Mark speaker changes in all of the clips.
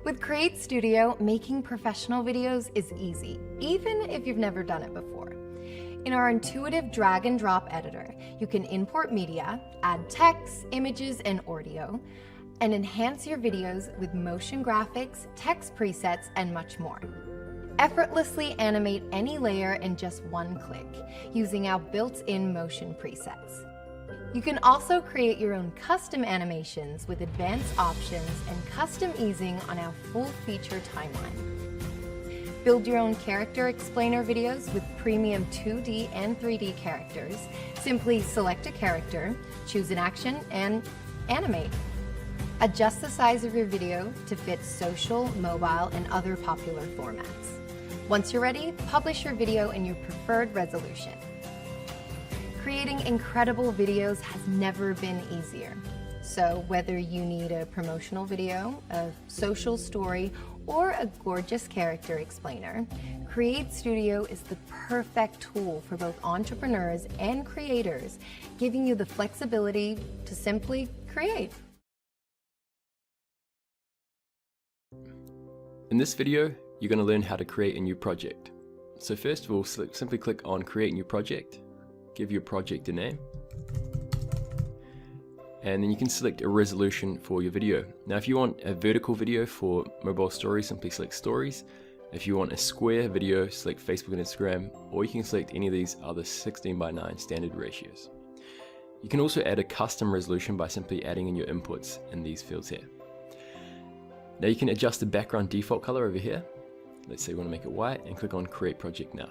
Speaker 1: With Create Studio, making professional videos is easy, even if you've never done it before. In our intuitive drag and drop editor, you can import media, add text, images, and audio, and enhance your videos with motion graphics, text presets, and much more. Effortlessly animate any layer in just one click, using our built-in motion presets. You can also create your own custom animations with advanced options and custom easing on our full feature timeline. Build your own character explainer videos with premium 2D and 3D characters. Simply select a character, choose an action, and animate. Adjust the size of your video to fit social, mobile, and other popular formats. Once you're ready, publish your video in your preferred resolution. Creating incredible videos has never been easier. So whether you need a promotional video, a social story, or a gorgeous character explainer, Create Studio is the perfect tool for both entrepreneurs and creators, giving you the flexibility to simply create.
Speaker 2: In this video, you're going to learn how to create a new project. So first of all, simply click on Create New Project. Give your project a name, and then you can select a resolution for your video. Now if you want a vertical video for mobile stories, simply select Stories. If you want a square video, select Facebook and Instagram, or you can select any of these other 16:9 standard ratios. You can also add a custom resolution by simply adding in your inputs in these fields here. Now you can adjust the background default color over here. Let's say we want to make it white, and click on Create Project Now.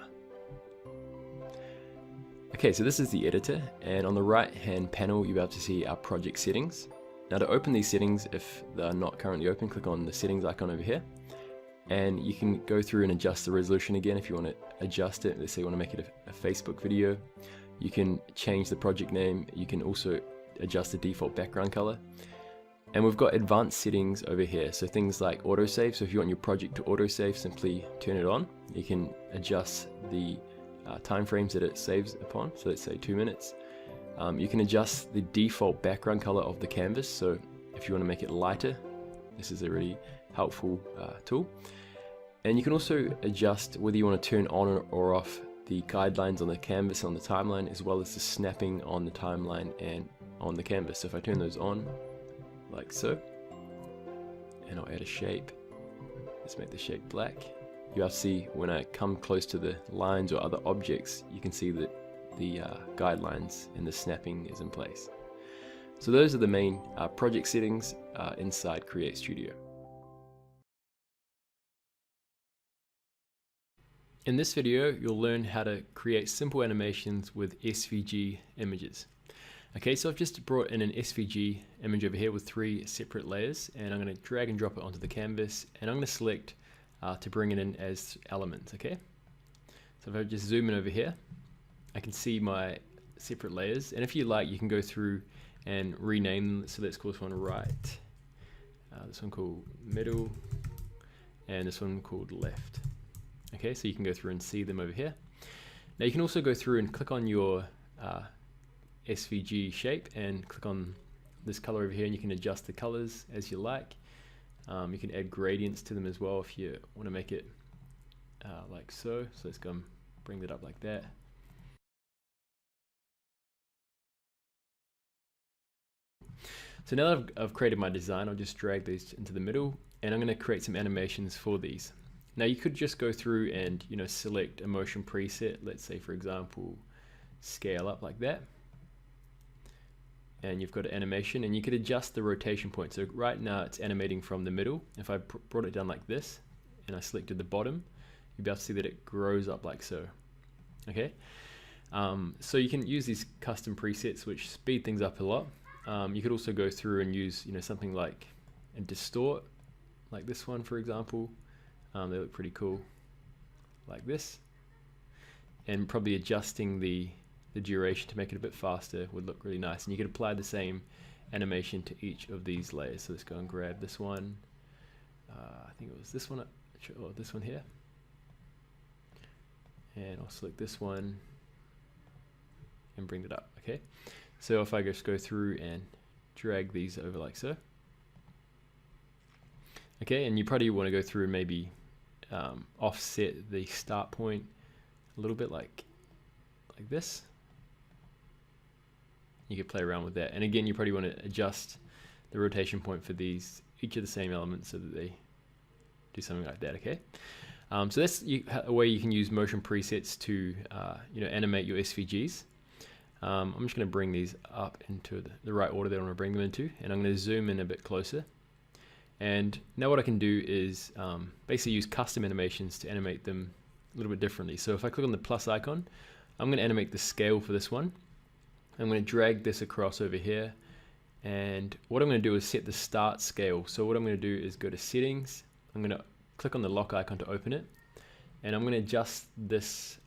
Speaker 2: Okay, so this is the editor, and on the right hand panel you'll be able to see our project settings. Now to open these settings, if they're not currently open, click on the settings icon over here, and you can go through and adjust the resolution again if you want to adjust it. Let's say you want to make it a Facebook video. You can change the project name. You can also adjust the default background color. And we've got advanced settings over here, so things like autosave. So if you want your project to autosave, simply turn it on. You can adjust the time frames that it saves upon, so let's say 2 minutes. You can adjust the default background color of the canvas, so if you want to make it lighter, this is a really helpful tool. And you can also adjust whether you want to turn on or off the guidelines on the canvas on the timeline, as well as the snapping on the timeline and on the canvas. So if I turn those on like so, and I'll add a shape, let's make the shape black. You'll see when I come close to the lines or other objects, you can see that the guidelines and the snapping is in place. So those are the main project settings inside Create Studio. In this video, you'll learn how to create simple animations with SVG images. Okay, so I've just brought in an SVG image over here with 3 separate layers, and I'm going to drag and drop it onto the canvas, and I'm going to select to bring it in as elements. Okay, so if I just zoom in over here, I can see my separate layers, and if you like, you can go through and rename them. So let's call this one right, this one called middle, and this one called left. Okay, so you can go through and see them over here. Now you can also go through and click on your SVG shape and click on this color over here, and you can adjust the colors as you like. You can add gradients to them as well if you want to make it like so. So let's go and bring that up like that. So now that I've created my design, I'll just drag these into the middle, and I'm going to create some animations for these. Now you could just go through and select a motion preset. Let's say, for example, scale up like that. And you've got an animation, and you could adjust the rotation point. So right now it's animating from the middle. If I brought it down like this and I selected the bottom, you'll be able to see that it grows up like so. Okay, so you can use these custom presets which speed things up a lot. You could also go through and use something like a distort, like this one for example. They look pretty cool like this, and probably adjusting the duration to make it a bit faster would look really nice. And you can apply the same animation to each of these layers. So let's go and grab this one. I think it was this one, or this one here. And I'll select this one and bring it up. Okay, so if I just go through and drag these over like so. Okay, and you probably want to go through and maybe offset the start point a little bit like this. You could play around with that. And again, you probably want to adjust the rotation point for these, each of the same elements, so that they do something like that, okay? So that's a way you can use motion presets to animate your SVGs. I'm just going to bring these up into the right order that I want to bring them into, and I'm going to zoom in a bit closer. And now what I can do is basically use custom animations to animate them a little bit differently. So if I click on the plus icon, I'm going to animate the scale for this one. I'm going to drag this across over here, and what I'm going to do is set the start scale. So what I'm going to do is go to settings, I'm going to click on the lock icon to open it, and I'm going to adjust this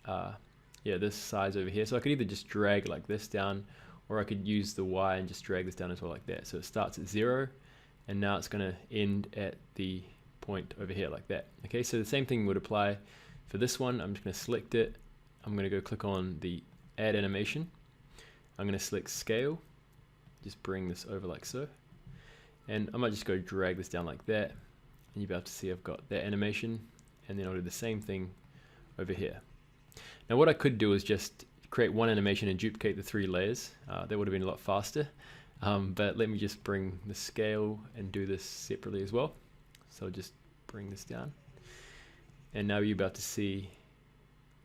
Speaker 2: this size over here. So I could either just drag like this down, or I could use the Y and just drag this down as well like that. So it starts at 0, and now it's going to end at the point over here like that. Okay, so the same thing would apply for this one. I'm just going to select it, I'm going to go click on the add animation, I'm going to select scale, just bring this over like so, and I might just go drag this down like that, and you'll be able to see I've got that animation, and then I'll do the same thing over here. Now what I could do is just create one animation and duplicate the 3 layers. That would have been a lot faster, but let me just bring the scale and do this separately as well. So I'll just bring this down, and now you're about to see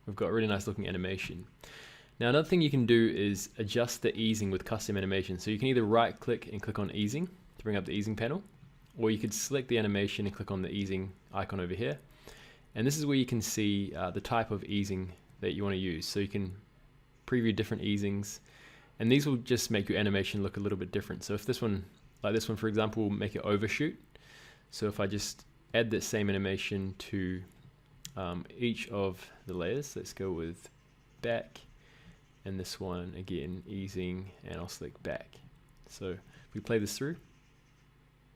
Speaker 2: we've got a really nice looking animation. Now another thing you can do is adjust the easing with custom animation. So you can either right click and click on easing to bring up the easing panel, or you could select the animation and click on the easing icon over here. And this is where you can see the type of easing that you want to use. So you can preview different easings, and these will just make your animation look a little bit different. So if this one, like this one for example, will make it overshoot. So if I just add that same animation to each of the layers, let's go with back, and this one again easing, and I'll select back. So if we play this through,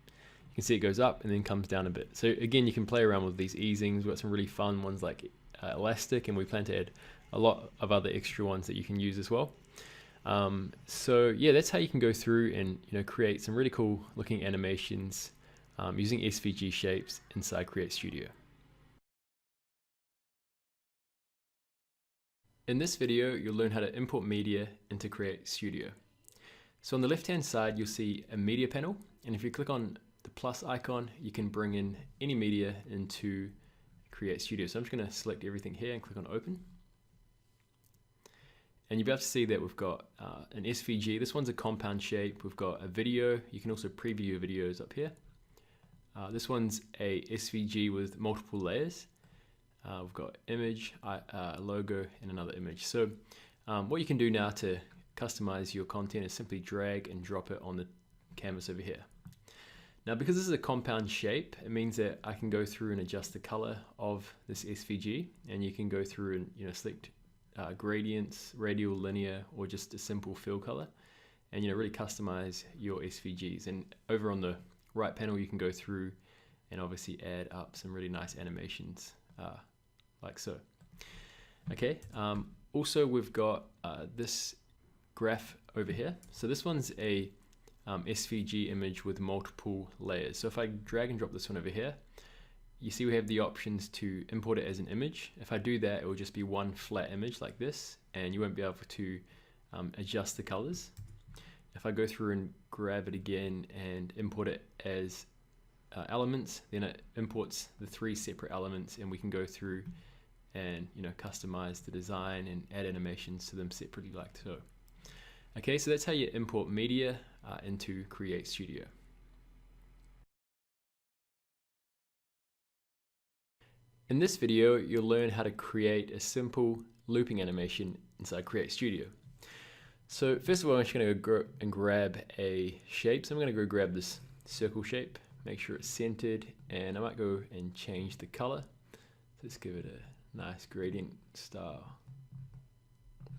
Speaker 2: you can see it goes up and then comes down a bit. So again, you can play around with these easings. We've got some really fun ones like elastic, and we plan to add a lot of other extra ones that you can use as well. So yeah, that's how you can go through and create some really cool looking animations using SVG shapes inside Create Studio. In this video, you'll learn how to import media into Create Studio. So on the left-hand side, you'll see a media panel, and if you click on the plus icon, you can bring in any media into Create Studio. So I'm just going to select everything here and click on Open. And you'll be able to see that we've got an SVG. This one's a compound shape. We've got a video. You can also preview your videos up here. This one's a SVG with multiple layers. We've got image, logo, and another image. So what you can do now to customize your content is simply drag and drop it on the canvas over here. Now because this is a compound shape, it means that I can go through and adjust the color of this SVG, and you can go through and select gradients, radial, linear, or just a simple fill color, and really customize your SVGs. And over on the right panel, you can go through and obviously add up some really nice animations like so. Okay, also we've got this graph over here. So this one's a SVG image with multiple layers. So if I drag and drop this one over here, you see we have the options to import it as an image. If I do that, it will just be one flat image like this, and you won't be able to adjust the colors. If I go through and grab it again and import it as elements, then it imports the 3 separate elements, and we can go through and customize the design and add animations to them separately like so. Okay, so that's how you import media into Create Studio. In this video, you'll learn how to create a simple looping animation inside Create Studio. So first of all, I'm just going to go and grab a shape. So I'm going to go grab this circle shape, make sure it's centered, and I might go and change the color. So let's give it a nice gradient style,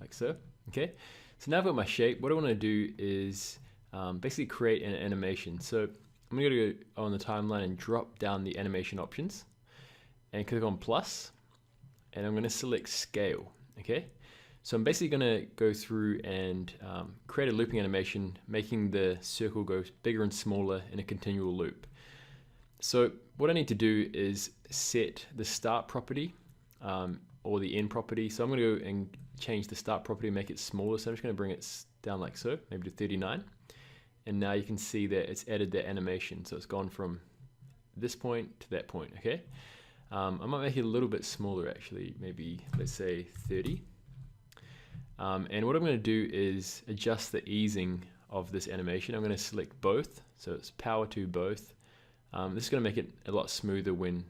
Speaker 2: like so. Okay, so now I've got my shape. What I want to do is basically create an animation. So I'm going to go on the timeline and drop down the animation options and click on plus, and I'm going to select scale. Okay, so I'm basically going to go through and create a looping animation, making the circle go bigger and smaller in a continual loop. So what I need to do is set the start property or the end property. So I'm going to go and change the start property and make it smaller. So I'm just going to bring it down like so, maybe to 39. And now you can see that it's added that animation. So it's gone from this point to that point, okay? I might make it a little bit smaller actually, maybe let's say 30. And what I'm going to do is adjust the easing of this animation. I'm going to select both, so it's power to both. This is going to make it a lot smoother when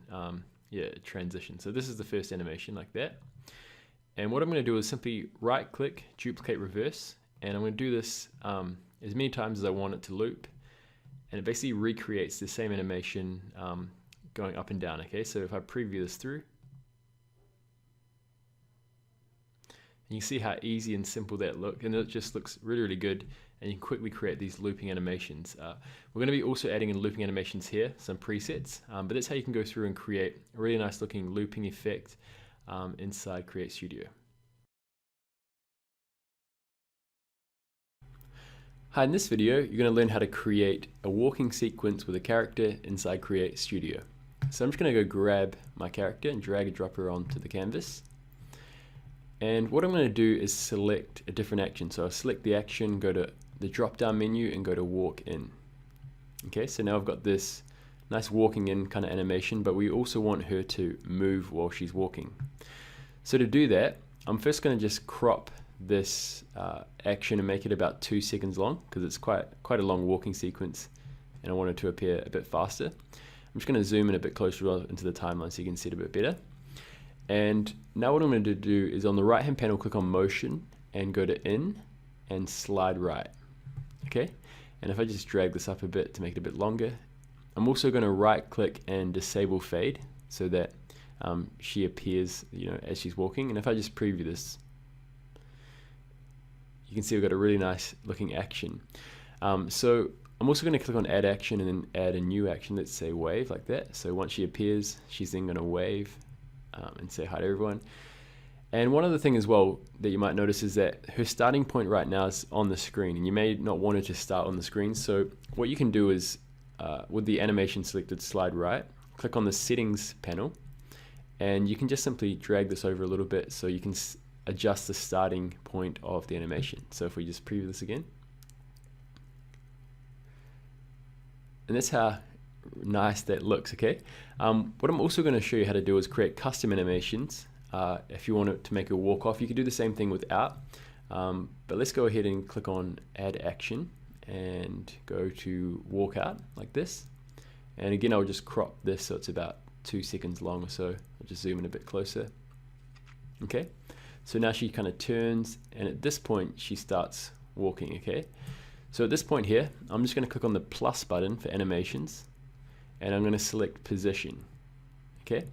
Speaker 2: transition. So this is the first animation like that. And what I'm going to do is simply right click, duplicate reverse, and I'm going to do this as many times as I want it to loop. And it basically recreates the same animation going up and down, okay? So if I preview this through, and you see how easy and simple that looks, and it just looks really, really good, and you can quickly create these looping animations. We're going to be also adding in looping animations here, some presets, but that's how you can go through and create a really nice looking looping effect inside Create Studio. Hi, in this video, you're going to learn how to create a walking sequence with a character inside Create Studio. So I'm just going to go grab my character and drag and drop her onto the canvas. And what I'm going to do is select a different action. So I'll select the action, go to the drop down menu and go to walk in. Okay, so now I've got this nice walking in kind of animation, but we also want her to move while she's walking. So to do that, I'm first going to just crop this action and make it about 2 seconds long, because it's quite a long walking sequence and I want it to appear a bit faster. I'm just going to zoom in a bit closer into the timeline so you can see it a bit better. And now what I'm going to do is on the right hand panel click on motion and go to in and slide right. Okay, and if I just drag this up a bit to make it a bit longer, I'm also going to right click and disable fade so that she appears, as she's walking. And if I just preview this, you can see we've got a really nice looking action. So I'm also going to click on add action and then add a new action. Let's say wave, like that. So once she appears, she's then going to wave and say hi to everyone. And one other thing as well that you might notice is that her starting point right now is on the screen, and you may not want her to start on the screen. So what you can do is with the animation selected, slide right, click on the settings panel, and you can just simply drag this over a little bit so you can adjust the starting point of the animation. So if we just preview this again, and that's how nice that looks, okay? What I'm also going to show you how to do is create custom animations. If you want to make a walk off, you can do the same thing without, but let's go ahead and click on add action and go to walk out like this. And again, I'll just crop this so it's about 2 seconds long or so. I'll just zoom in a bit closer. Okay, so now she kind of turns, and at this point she starts walking. Okay, so at this point here, I'm just going to click on the plus button for animations, and I'm going to select position. Okay,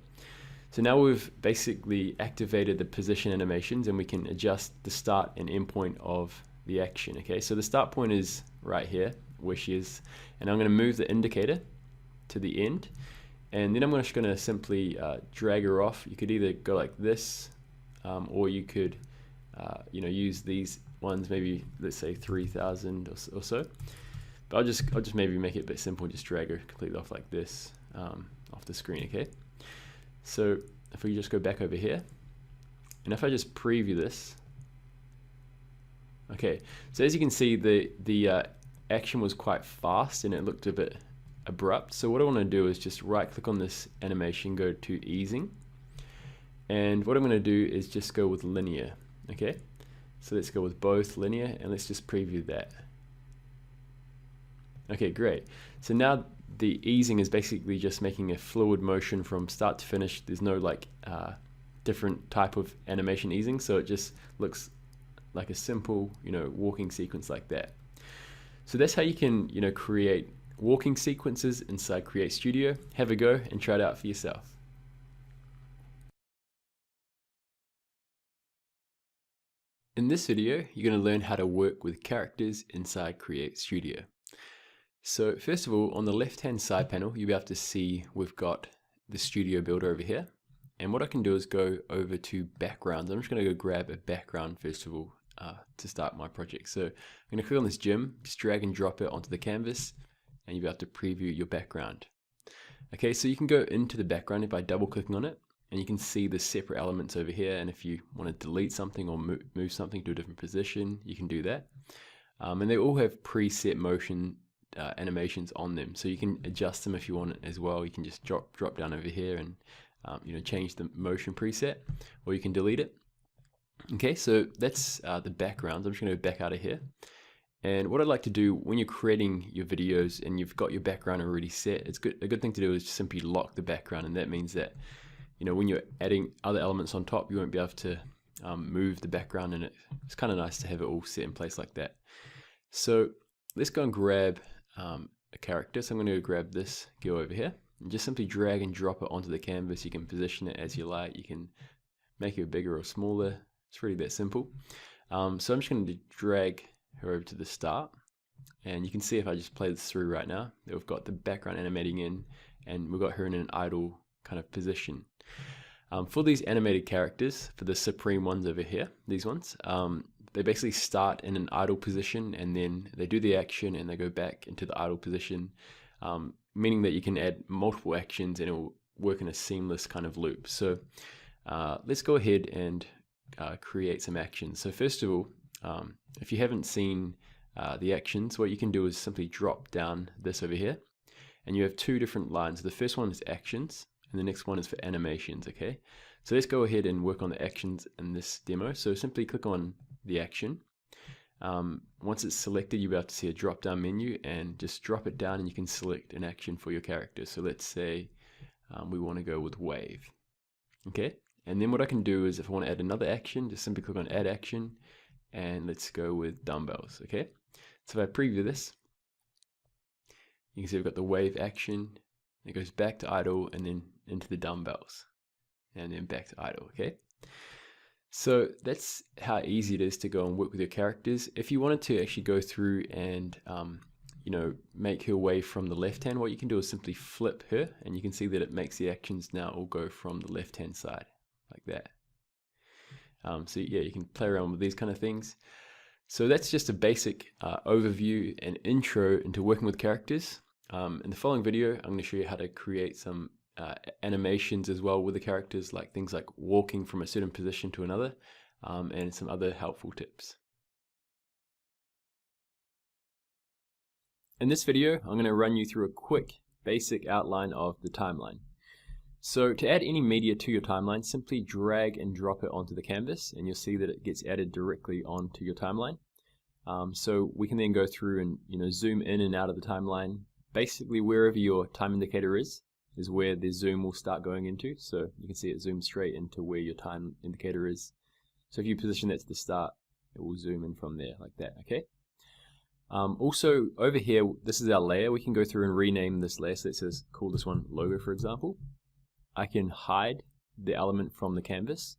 Speaker 2: so now we've basically activated the position animations, and we can adjust the start and end point of the action. Okay, so the start point is right here where she is, and I'm going to move the indicator to the end, and then I'm just going to simply drag her off. You could either go like this, or you could use these ones, maybe let's say 3,000 or so. But I'll just maybe make it a bit simple, just drag her completely off like this off the screen. Okay, so if we just go back over here, and if I just preview this, okay, so as you can see, the action was quite fast and it looked a bit abrupt. So what I want to do is just right click on this animation, go to easing, and what I'm going to do is just go with linear. Okay, so let's go with both linear, and let's just preview that. Okay, great. So now the easing is basically just making a fluid motion from start to finish. There's no different type of animation easing, so it just looks like a simple walking sequence like that. So that's how you can create walking sequences inside Create Studio. Have a go and try it out for yourself. In this video, you're going to learn how to work with characters inside Create Studio. So first of all, on the left hand side panel, you'll be able to see we've got the Studio Builder over here. And what I can do is go over to backgrounds. I'm just going to go grab a background first of all to start my project. So I'm going to click on this gem, just drag and drop it onto the canvas, and you'll be able to preview your background. Okay, so you can go into the background by double clicking on it, and you can see the separate elements over here, and if you want to delete something or move something to a different position, you can do that. And they all have preset motion animations on them, so you can adjust them if you want it as well. You can just drop down over here and change the motion preset, or you can delete it. Okay, so that's the background. I'm just going to go back out of here. And what I'd like to do when you're creating your videos and you've got your background already set, a good thing to do is just simply lock the background, and that means that when you're adding other elements on top, you won't be able to move the background, and it's kind of nice to have it all set in place like that. So let's go and grab a character. So I'm going to grab this girl over here and just simply drag and drop it onto the canvas. You can position it as you like. You can make it bigger or smaller. It's really that simple. So I'm just going to drag her over to the start, and you can see if I just play this through right now that we've got the background animating in, and we've got her in an idle kind of position. For these animated characters, for the supreme ones over here, these ones, they basically start in an idle position, and then they do the action and they go back into the idle position, meaning that you can add multiple actions and it will work in a seamless kind of loop. So let's go ahead and create some actions. So first of all, if you haven't seen the actions, what you can do is simply drop down this over here, and you have two different lines. The first one is actions, and the next one is for animations. Okay, so let's go ahead and work on the actions in this demo. So simply click on the action. Once it's selected, you'll be able to see a drop down menu, and just drop it down and you can select an action for your character. So let's say we want to go with wave. Okay, and then what I can do is if I want to add another action, just simply click on add action, and let's go with dumbbells. Okay, so if I preview this, you can see we've got the wave action. It goes back to idle and then into the dumbbells and then back to idle. Okay, so that's how easy it is to go and work with your characters. If you wanted to actually go through and make her way from the left hand, what you can do is simply flip her, and you can see that it makes the actions now all go from the left hand side like that. So yeah, you can play around with these kind of things. So that's just a basic overview and intro into working with characters. In the following video, I'm going to show you how to create some animations as well with the characters, like things like walking from a certain position to another, and some other helpful tips. In this video, I'm going to run you through a quick basic outline of the timeline. So to add any media to your timeline, simply drag and drop it onto the canvas, and you'll see that it gets added directly onto your timeline. So we can then go through and zoom in and out of the timeline. Basically, wherever your time indicator is where the zoom will start going into. So you can see it zooms straight into where your time indicator is. So if you position that to the start, it will zoom in from there like that. Okay. Also over here, this is our layer. We can go through and rename this layer. So let's call this one logo, for example. I can hide the element from the canvas.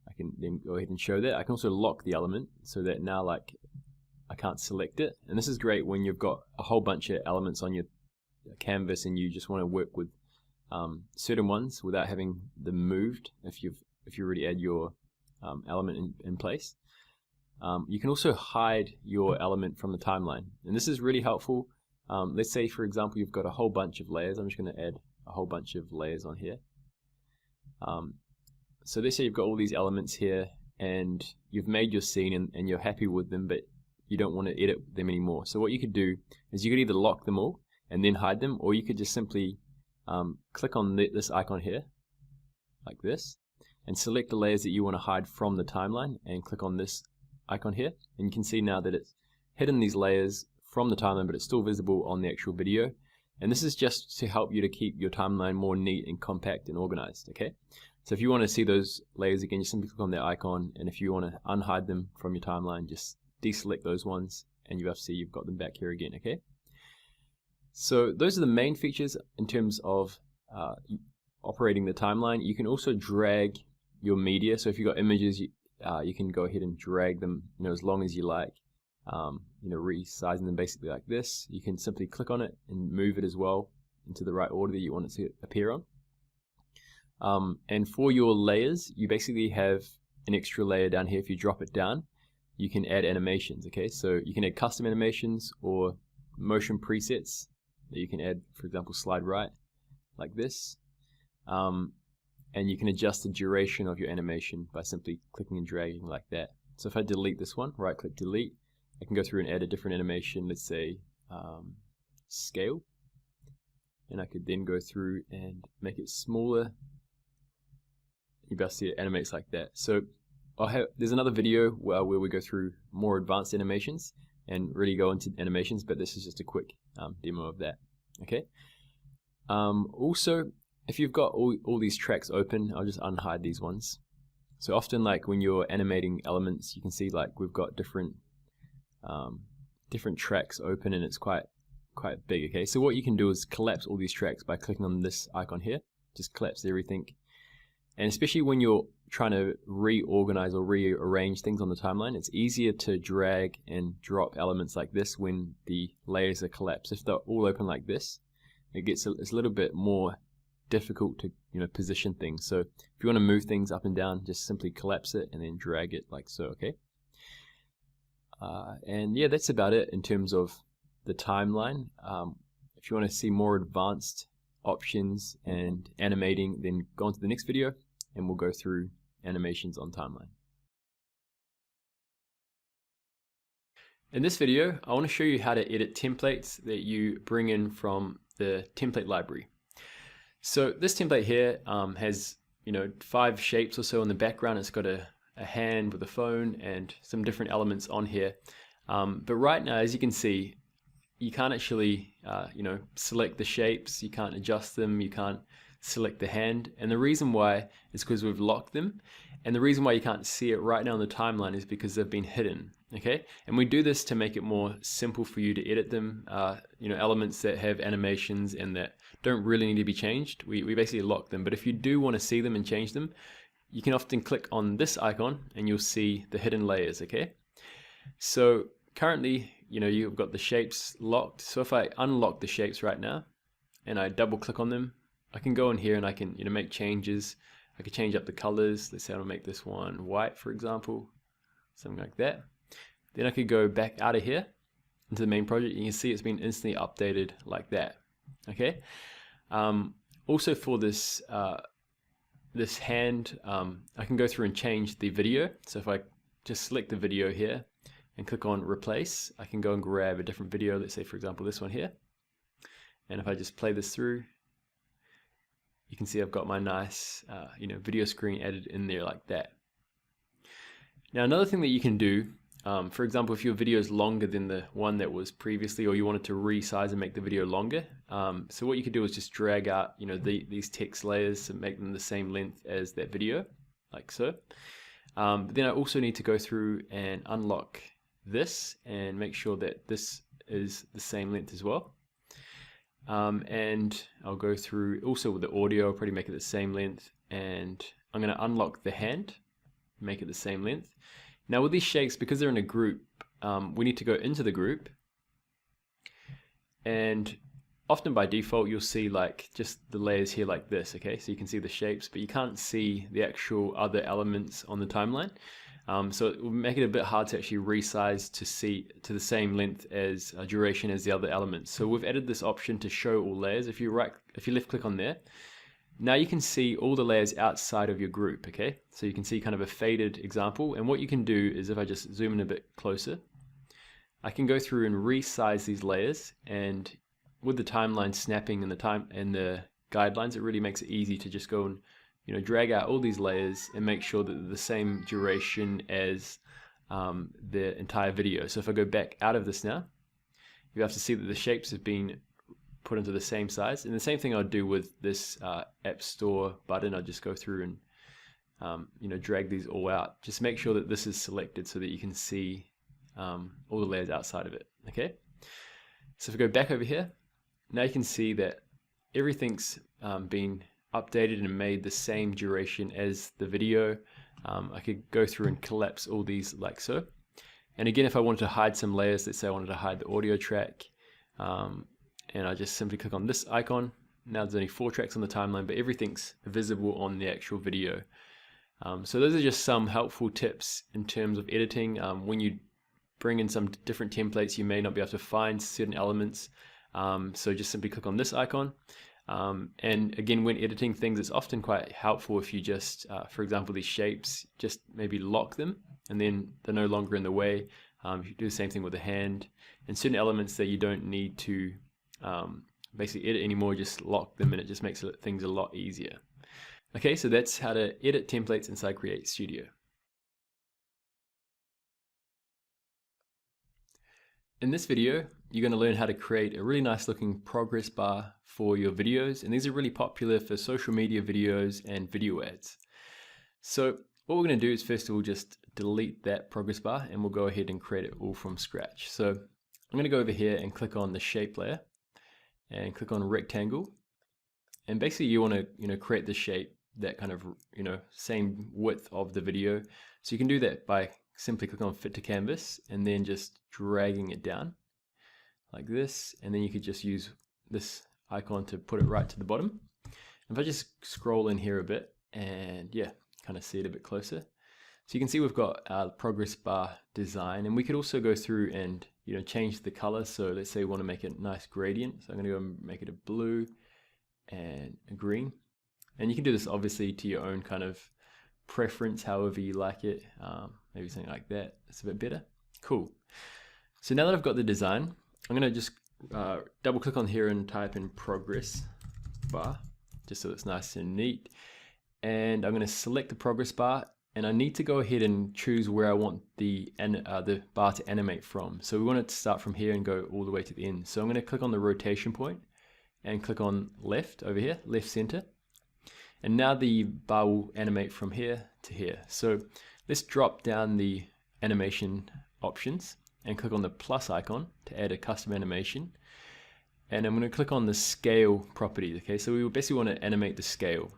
Speaker 2: I can then go ahead and show that. I can also lock the element so that now I can't select it. And this is great when you've got a whole bunch of elements on your canvas and you just want to work with certain ones without having them moved if you already add your element in place. You can also hide your element from the timeline, and this is really helpful. Let's say, for example, you've got a whole bunch of layers. I'm just going to add a whole bunch of layers on here. So let's say you've got all these elements here and you've made your scene and you're happy with them, but you don't want to edit them anymore. So what you could do is you could either lock them all and then hide them, or you could just simply click on this icon here like this and select the layers that you want to hide from the timeline and click on this icon here, and you can see now that it's hidden these layers from the timeline, but it's still visible on the actual video. And this is just to help you to keep your timeline more neat and compact and organized. Okay, so if you want to see those layers again, just simply click on that icon, and if you want to unhide them from your timeline, just deselect those ones and you have to see you've got them back here again. Okay, so those are the main features in terms of operating the timeline. You can also drag your media, so if you've got images, you can go ahead and drag them as long as you like, resizing them basically like this. You can simply click on it and move it as well into the right order that you want it to appear on. And for your layers, you basically have an extra layer down here. If you drop it down, you can add animations. Okay, so you can add custom animations or motion presets that you can add, for example, slide right. like this. And you can adjust the duration of your animation by simply clicking and dragging like that. So if I delete this one, right click delete, I can go through and add a different animation, let's say scale, and I could then go through and make it smaller. You'll be able to see it animates like that. So there's another video where we go through more advanced animations and really go into animations, but this is just a quick demo of that. Okay. Also, if you've got all these tracks open, I'll just unhide these ones. So often, like when you're animating elements, you can see like we've got different tracks open, and it's quite big. Okay, so what you can do is collapse all these tracks by clicking on this icon here. Just collapse everything. And especially when you're trying to reorganize or rearrange things on the timeline, it's easier to drag and drop elements like this when the layers are collapsed. If they're all open like this, it's a little bit more difficult to position things. So if you want to move things up and down, just simply collapse it and then drag it like so. Okay. And yeah, that's about it in terms of the timeline. If you want to see more advanced options and animating, then go on to the next video and we'll go through animations on timeline. In this video, I want to show you how to edit templates that you bring in from the template library. So this template here has 5 shapes or so in the background. It's got a hand with a phone and some different elements on here. But right now, as you can see, you can't actually select the shapes, you can't adjust them, you can't select the hand. And the reason why is because we've locked them. And the reason why you can't see it right now on the timeline is because they've been hidden. Okay, and we do this to make it more simple for you to edit them. Elements that have animations and that don't really need to be changed, we basically lock them. But if you do want to see them and change them, you can often click on this icon and you'll see the hidden layers. Okay, so currently you've got the shapes locked. So if I unlock the shapes right now and I double click on them, I can go in here and I can make changes. I could change up the colors. Let's say I'll make this one white, for example, something like that. Then I could go back out of here into the main project. You can see it's been instantly updated like that. Okay. Also for this this hand, I can go through and change the video. So if I just select the video here and click on replace, I can go and grab a different video. Let's say, for example, this one here. And if I just play this through, you can see I've got my nice video screen added in there like that. Now another thing that you can do, for example, if your video is longer than the one that was previously, or you wanted to resize and make the video longer, so what you could do is just drag out these text layers and make them the same length as that video, like so. But then I also need to go through and unlock this and make sure that this is the same length as well. And I'll go through also with the audio, I'll probably make it the same length, and I'm going to unlock the hand, make it the same length. Now with these shapes, because they're in a group, we need to go into the group, and often by default you'll see like just the layers here like this. Okay, so you can see the shapes, but you can't see the actual other elements on the timeline. So it will make it a bit hard to actually resize to see to the same length as duration as the other elements. So we've added this option to show all layers. If you left click on there, now you can see all the layers outside of your group. Okay, so you can see kind of a faded example. And what you can do is, if I just zoom in a bit closer, I can go through and resize these layers. And with the timeline snapping and the guidelines, it really makes it easy to just go and drag out all these layers and make sure that they're the same duration as the entire video. So if I go back out of this now, you have to see that the shapes have been put into the same size. And the same thing I'll do with this App Store button. I'll just go through and drag these all out. Just make sure that this is selected so that you can see all the layers outside of it. Okay. So if I go back over here, now you can see that everything's been updated and made the same duration as the video. I could go through and collapse all these like so. And again, if I wanted to hide some layers, let's say I wanted to hide the audio track, and I just simply click on this icon. Now there's only 4 tracks on the timeline, but everything's visible on the actual video. So those are just some helpful tips in terms of editing. When you bring in some different templates, you may not be able to find certain elements. So just simply click on this icon. And again, when editing things, it's often quite helpful if you just, for example, these shapes, just maybe lock them and then they're no longer in the way. You do the same thing with the hand, and certain elements that you don't need to basically edit anymore, just lock them, and it just makes things a lot easier. Okay, so that's how to edit templates inside Create Studio. In this video, you're going to learn how to create a really nice looking progress bar for your videos, and these are really popular for social media videos and video ads. So what we're going to do is first of all just delete that progress bar, and we'll go ahead and create it all from scratch. So I'm going to go over here and click on the shape layer and click on rectangle, and basically you want to create the shape that kind of same width of the video. So you can do that by simply click on fit to canvas and then just dragging it down like this, and then you could just use this icon to put it right to the bottom. If I just scroll in here a bit and kind of see it a bit closer, so you can see we've got our progress bar design, and we could also go through and change the color. So let's say we want to make it a nice gradient, so I'm going to go and make it a blue and a green, and you can do this obviously to your own kind of preference, however you like it. Maybe something like that, it's a bit better. Cool. So now that I've got the design, I'm going to just double click on here and type in progress bar, just so it's nice and neat. And I'm going to select the progress bar, and I need to go ahead and choose where I want the bar to animate from. So we want it to start from here and go all the way to the end. So I'm going to click on the rotation point and click on left over here, left center. And now the bar will animate from here to here. So let's drop down the animation options and click on the plus icon to add a custom animation. And I'm going to click on the scale property. Okay, so we basically want to animate the scale.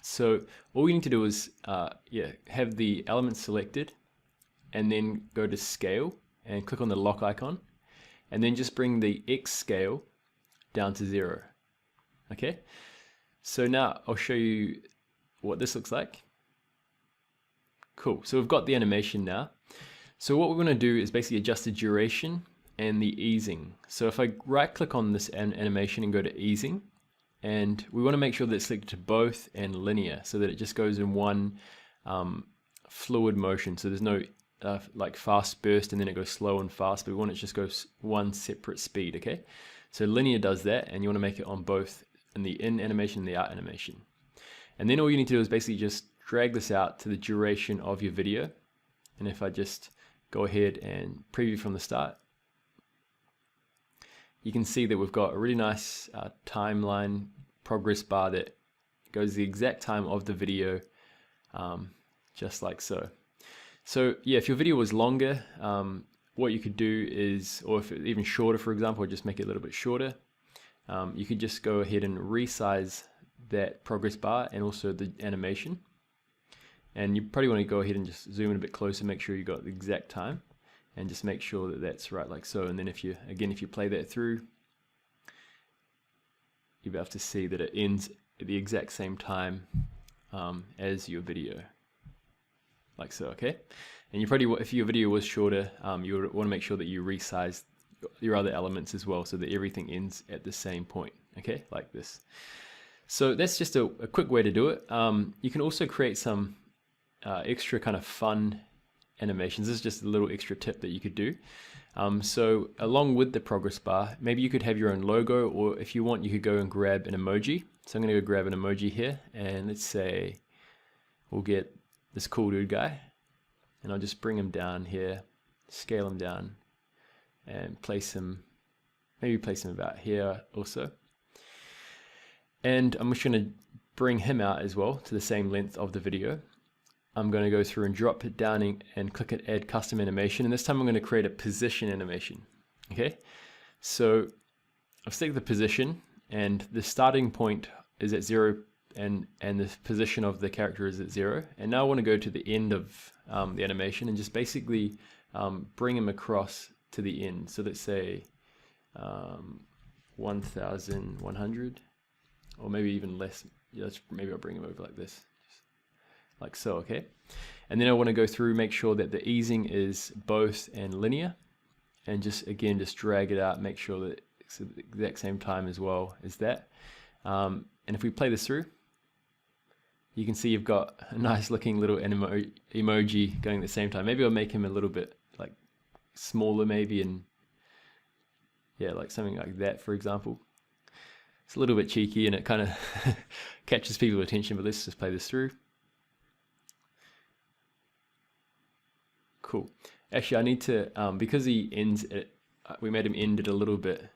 Speaker 2: So all we need to do is have the element selected and then go to scale and click on the lock icon, and then just bring the X scale down to 0. Okay, so now I'll show you what this looks like. Cool, so we've got the animation now. So what we're going to do is basically adjust the duration and the easing. So if I right click on this animation and go to easing, and we want to make sure that it's selected to both and linear, so that it just goes in one fluid motion. So there's no like fast burst and then it goes slow and fast, but we want it to just go one separate speed. Okay, so linear does that, and you want to make it on both in the in animation and the out animation. And then all you need to do is basically just drag this out to the duration of your video. And if I just go ahead and preview from the start, you can see that we've got a really nice timeline progress bar that goes the exact time of the video, just like so. So yeah, if your video was longer, what you could do is, or if it's even shorter, for example, or just make it a little bit shorter, you could just go ahead and resize that progress bar and also the animation. And you probably want to go ahead and just zoom in a bit closer, make sure you got the exact time, and just make sure that that's right, like so. And then if you play that through, you'll be able to see that it ends at the exact same time as your video, like so. Okay, and you probably, if your video was shorter, you would want to make sure that you resize your other elements as well, so that everything ends at the same point. Okay, like this. So that's just a quick way to do it. You can also create some extra kind of fun animations. This is just a little extra tip that you could do. So along with the progress bar, maybe you could have your own logo, or if you want, you could go and grab an emoji. So I'm going to go grab an emoji here, and let's say we'll get this cool dude guy, and I'll just bring him down here, scale him down, and place him, maybe place him about here also. And I'm just going to bring him out as well to the same length of the video. I'm going to go through and drop it down and click at add custom animation, and this time I'm going to create a position animation. Okay, so I've selected the position, and the starting point is at 0, and the position of the character is at 0. And now I want to go to the end of the animation and just basically bring him across to the end. So let's say 1100, or maybe even less. Yeah, maybe I'll bring him over like this, like so. Okay, and then I want to go through, make sure that the easing is both and linear, and just drag it out, make sure that it's at the exact same time as well as that. And if we play this through, you can see you've got a nice looking little emoji going at the same time. Maybe I'll make him a little bit like smaller maybe, and yeah, like something like that, for example. It's a little bit cheeky and it kind of catches people's attention, but let's just play this through. Cool. Actually, I need to, because he ends it, we made him end it a little bit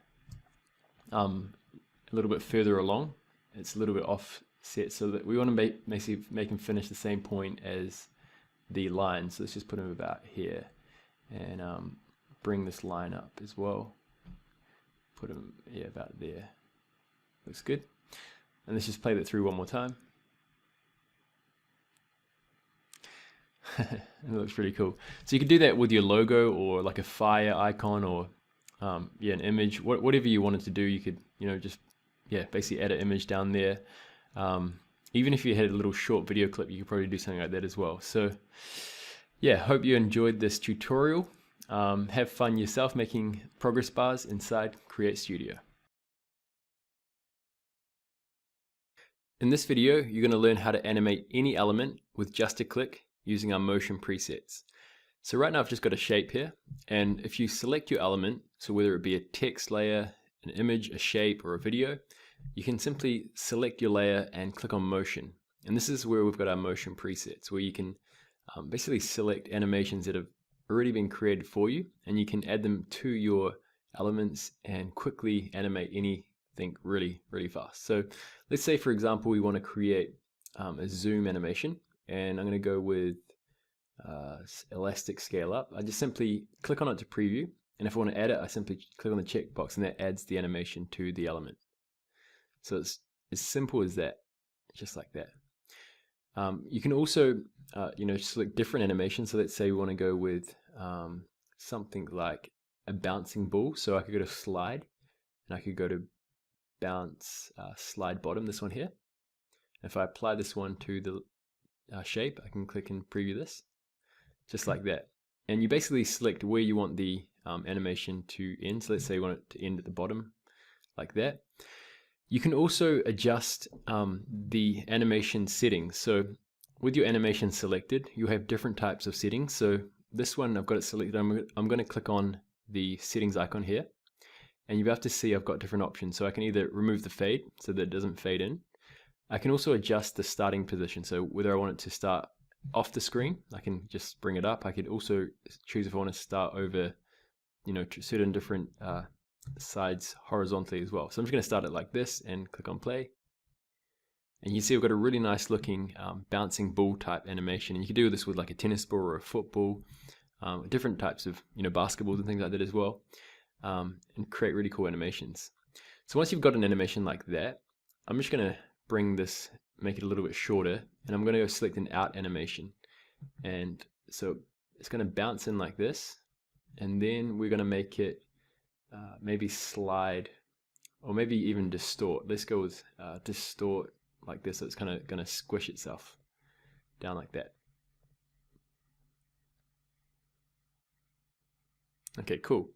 Speaker 2: further along. It's a little bit offset, so that we want to make him finish the same point as the line. So let's just put him about here, and bring this line up as well. Put him about there. Looks good. And let's just play that through one more time. It looks pretty cool. So you can do that with your logo or like a fire icon or an image, whatever you wanted to do. You could, just basically add an image down there. Even if you had a little short video clip, you could probably do something like that as well. So yeah, hope you enjoyed this tutorial. Have fun yourself making progress bars inside Create Studio. In this video, you're going to learn how to animate any element with just a click using our motion presets. So right now I've just got a shape here, and if you select your element, so whether it be a text layer, an image, a shape, or a video, you can simply select your layer and click on motion. And this is where we've got our motion presets, where you can basically select animations that have already been created for you, and you can add them to your elements and quickly animate anything really, really fast. So let's say, for example, we want to create a zoom animation, and I'm going to go with elastic scale up. I just simply click on it to preview, and if I want to add it, I simply click on the checkbox, and that adds the animation to the element. So it's as simple as that, just like that. You can also select different animations. So let's say we want to go with something like a bouncing ball. So I could go to slide, and I could go to bounce slide bottom, this one here. If I apply this one to the shape, I can click and preview this, just like that. And you basically select where you want the animation to end. So let's say you want it to end at the bottom, like that. You can also adjust the animation settings. So with your animation selected, you have different types of settings. So this one, I've got it selected. I'm going to click on the settings icon here, and you'll have to see I've got different options. So I can either remove the fade so that it doesn't fade in. I can also adjust the starting position. So whether I want it to start off the screen, I can just bring it up. I could also choose if I want to start over, certain different sides horizontally as well. So I'm just going to start it like this and click on play. And you see I've got a really nice looking bouncing ball type animation. And you can do this with like a tennis ball or a football, different types of basketballs and things like that as well, and create really cool animations. So once you've got an animation like that, I'm just going to bring this, make it a little bit shorter, and I'm going to go select an out animation. And so it's going to bounce in like this, and then we're going to make it maybe slide, or maybe even distort. Let's go with distort like this, so it's kind of going to squish itself down like that. Okay, cool.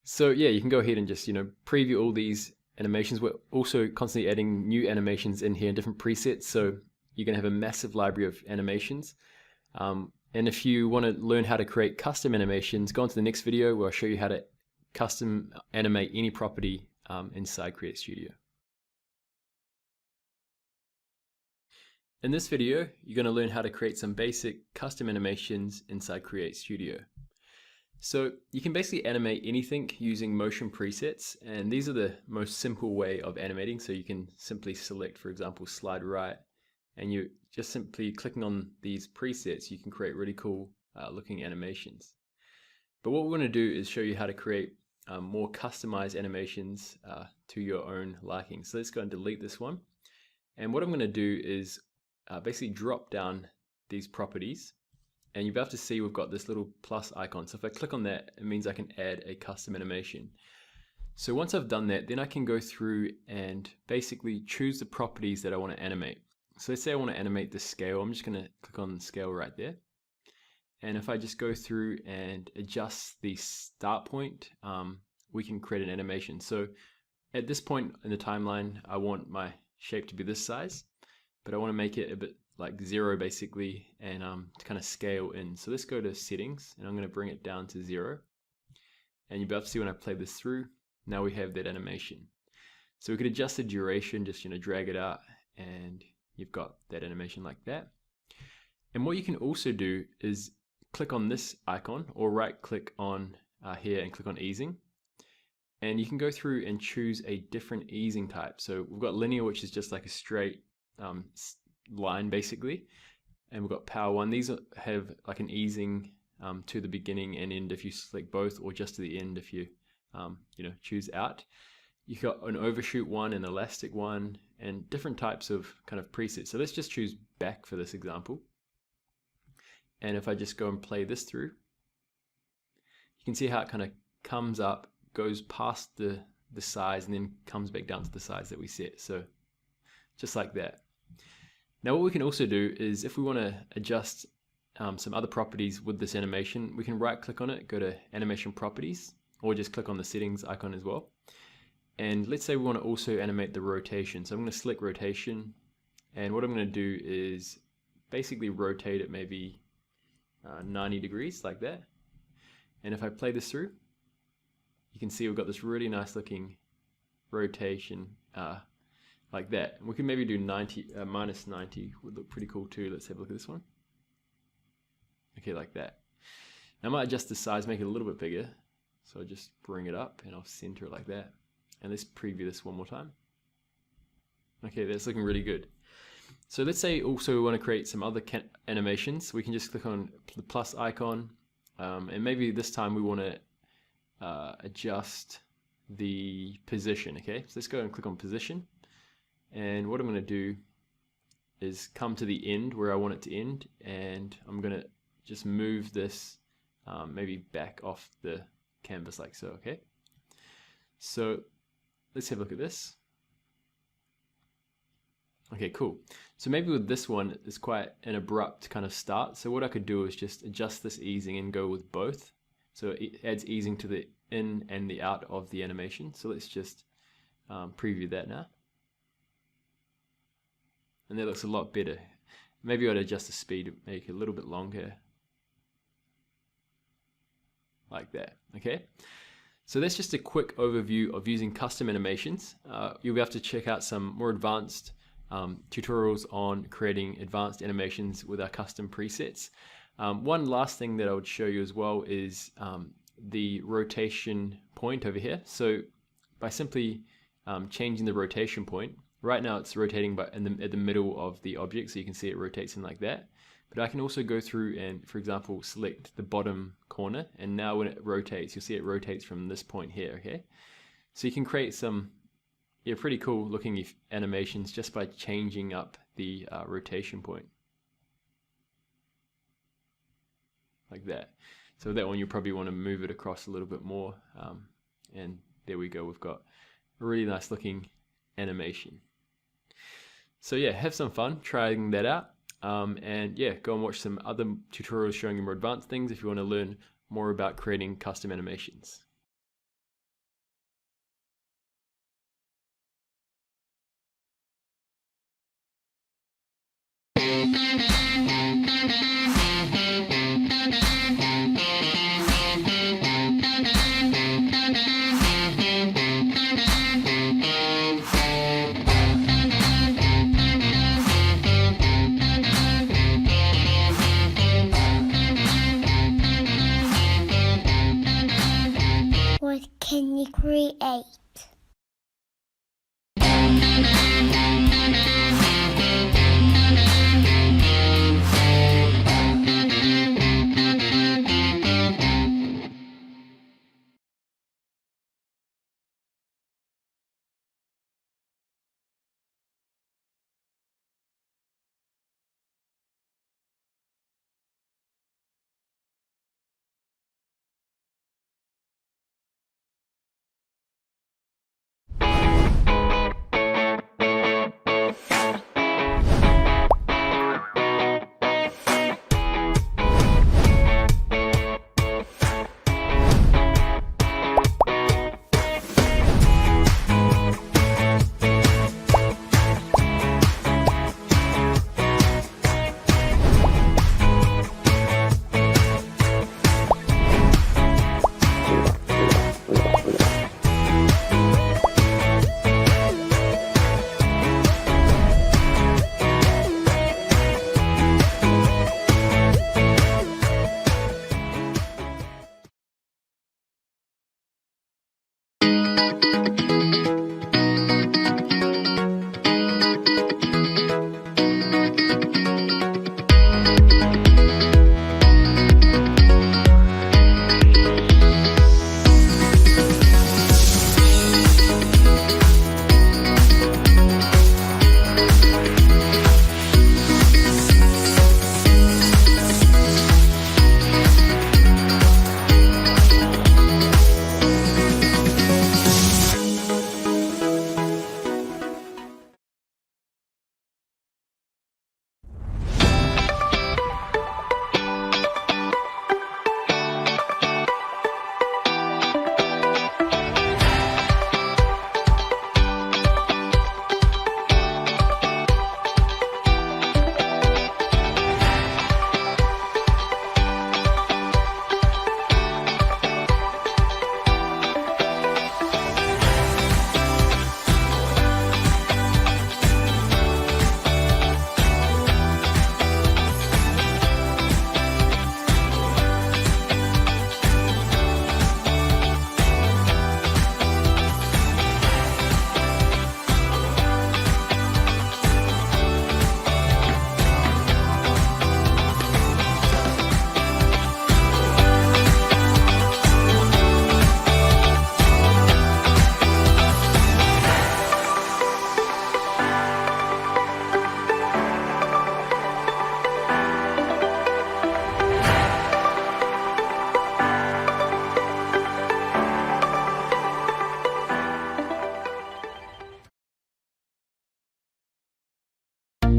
Speaker 2: So yeah, you can go ahead and just preview all these animations. We're also constantly adding new animations in here in different presets, so you're going to have a massive library of animations. And if you want to learn how to create custom animations, go on to the next video where I'll show you how to custom animate any property inside Create Studio. In this video, you're going to learn how to create some basic custom animations inside Create Studio. So you can basically animate anything using motion presets, and these are the most simple way of animating. So you can simply select, for example, slide right, and you just simply clicking on these presets, you can create really cool looking animations. But what we want to do is show you how to create more customized animations to your own liking. So let's go and delete this one. And what I'm going to do is basically drop down these properties, and you'll be able to see we've got this little plus icon. So if I click on that, it means I can add a custom animation. So once I've done that, then I can go through and basically choose the properties that I want to animate. So let's say I want to animate the scale. I'm just going to click on scale right there. And if I just go through and adjust the start point, we can create an animation. So at this point in the timeline, I want my shape to be this size, but I want to make it a bit like 0 basically, and to kind of scale in. So let's go to settings, and I'm going to bring it down to 0. And you'll be able to see when I play this through, now we have that animation. So we could adjust the duration, just drag it out, and you've got that animation like that. And what you can also do is click on this icon, or right click on here and click on easing. And you can go through and choose a different easing type. So we've got linear, which is just like a straight line basically. And we've got power 1. These have like an easing to the beginning and end if you select both, or just to the end if you choose out. You've got an overshoot one, an elastic one, and different types of kind of presets. So let's just choose back for this example. And if I just go and play this through, you can see how it kind of comes up, goes past the size, and then comes back down to the size that we set. So just like that. Now what we can also do is, if we want to adjust some other properties with this animation, we can right click on it, go to animation properties, or just click on the settings icon as well. And let's say we want to also animate the rotation. So I'm going to select rotation, and what I'm going to do is basically rotate it maybe 90 degrees like that. And if I play this through, you can see we've got this really nice looking rotation like that. And we can maybe do 90, minus 90 would look pretty cool too. Let's have a look at this one. Okay, like that. Now I might adjust the size, make it a little bit bigger. So I'll just bring it up and I'll center it like that. And let's preview this one more time. Okay, that's looking really good. So let's say also we want to create some other animations. We can just click on the plus icon, and maybe this time we want to adjust the position. Okay, so let's go and click on position, and what I'm going to do is come to the end where I want it to end, and I'm going to just move this maybe back off the canvas like so. Okay, so let's have a look at this. Okay, cool. So maybe with this one, it's quite an abrupt kind of start. So what I could do is just adjust this easing and go with both. So it adds easing to the in and the out of the animation. So let's just preview that now. And that looks a lot better. Maybe I'd adjust the speed, make it a little bit longer. Like that, okay? So that's just a quick overview of using custom animations. You'll be able to check out some more advanced tutorials on creating advanced animations with our custom presets. One last thing that I would show you as well is the rotation point over here. So by simply changing the rotation point, right now it's rotating at the middle of the object, so you can see it rotates in like that. But I can also go through and, for example, select the bottom corner, and now when it rotates, you'll see it rotates from this point here, okay? So you can create some pretty cool looking animations just by changing up the rotation point. Like that. So that one you probably want to move it across a little bit more. And there we go, we've got a really nice looking animation. So yeah, have some fun trying that out. And yeah, go and watch some other tutorials showing you more advanced things if you want to learn more about creating custom animations.
Speaker 3: What can you create?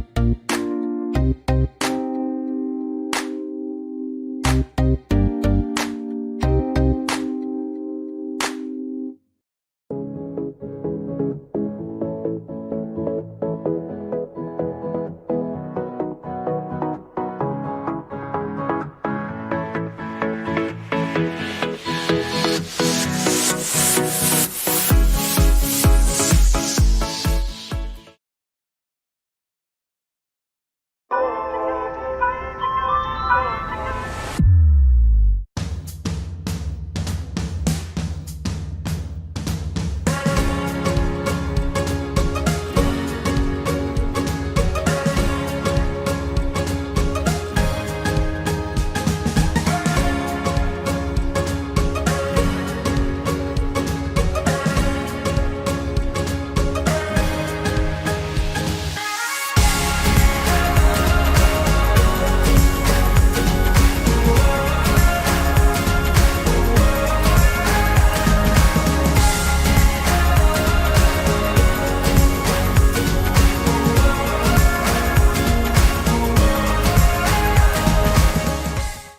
Speaker 3: Create.